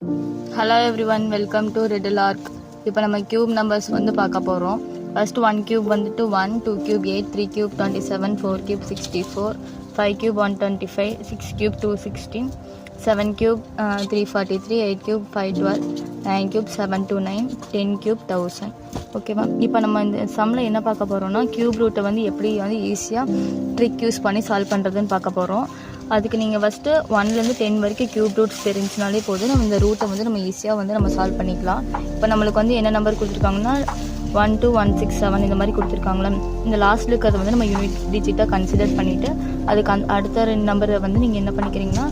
Hello everyone, welcome to Riddle Arc. இப்போ நம்ம cube numbers வந்து பார்க்க போகிறோம். First 1 cube வந்துட்டு 1, 2 cube 8, 3 cube 27, 4 cube 64, 5 cube 125, 6 cube 216, 7 cube 343, 8 cube 512, 9 cube 729, 10 cube 1000. ஓகேவா? இப்போ நம்ம இந்த சம்மில் என்ன பார்க்க போகிறோம்னா கியூப் ரூட்டை வந்து எப்படி வந்து ஈஸியாக ட்ரிக் யூஸ் பண்ணி சால்வ் பண்ணுறதுன்னு பார்க்க போகிறோம். அதுக்கு நீங்கள் ஃபஸ்ட்டு 1லேருந்து 10 வரைக்கும் கியூப் ரூட்ஸ் தெரிஞ்சினாலே போதும். நம்ம இந்த ரூட்டை வந்து நம்ம ஈஸியாக வந்து நம்ம சால்வ் பண்ணிக்கலாம். இப்போ நம்மளுக்கு வந்து என்ன நம்பர் கொடுத்துருக்காங்கன்னா 1 2 1 6 7 இந்த மாதிரி கொடுத்துருக்காங்களே. இந்த லாஸ்ட்டில் இருக்கிறத வந்து நம்ம யூனிட் டிஜிட்டாக கன்சிடர் பண்ணிவிட்டு அதுக்கு அடுத்த 2 நம்பரை வந்து நீங்கள் என்ன பண்ணிக்கிறீங்கன்னா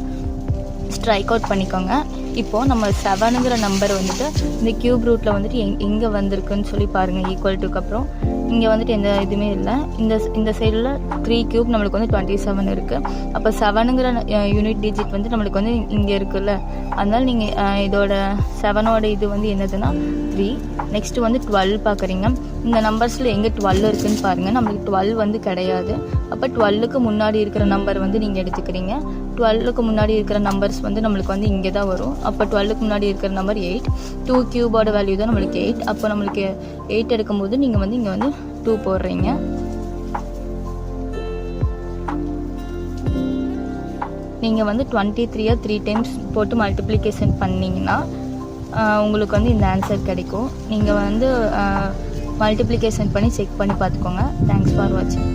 ஸ்ட்ரைக் அவுட் பண்ணிக்கோங்க. இப்போது நம்ம 7ங்கிற நம்பர் வந்துட்டு இந்த கியூப் ரூட்டில் வந்துட்டு எங்கே வந்திருக்குன்னு சொல்லி பாருங்கள். ஈக்குவல் டுக்கு அப்புறம் இங்கே வந்துட்டு எந்த இதுவுமே இல்லை. இந்த சைடில் 3 கியூப் நம்மளுக்கு வந்து 27 இருக்குது. அப்போ 7ங்கிற யூனிட் டிஜிட் வந்து நம்மளுக்கு வந்து இங்கே இருக்குல்ல. அதனால் நீங்கள் இதோட 7ஓட இது வந்து என்னதுன்னா 3. நெக்ஸ்ட்டு வந்து 12 பார்க்குறீங்க. இந்த நம்பர்ஸில் எங்கே 12 இருக்குதுன்னு பாருங்கள். நம்மளுக்கு 12 வந்து கிடையாது. அப்போ 12க்கு முன்னாடி இருக்கிற நம்பர் வந்து நீங்கள் எடுத்துக்கிறீங்க. 12க்கு முன்னாடி இருக்கிற நம்பர்ஸ் வந்து நம்மளுக்கு வந்து இங்கே தான் வரும். அப்போ 12க்கு முன்னாடி இருக்கிற நம்பர் 8. 2 கியூபோட வேல்யூ தான் நம்மளுக்கு 8. அப்போ நம்மளுக்கு 8 எடுக்கும்போது நீங்கள் வந்து இங்கே வந்து 2 போடுறீங்க. நீங்கள் வந்து 23 3 டைம்ஸ் போட்டு மல்டிப்ளிகேஷன் பண்ணிங்கன்னா உங்களுக்கு வந்து இந்த ஆன்சர் கிடைக்கும். நீங்கள் வந்து மல்டிப்ளிகேஷன் பண்ணி செக் பண்ணி பார்த்துக்கோங்க. தேங்க்ஸ் ஃபார் வாட்சிங்.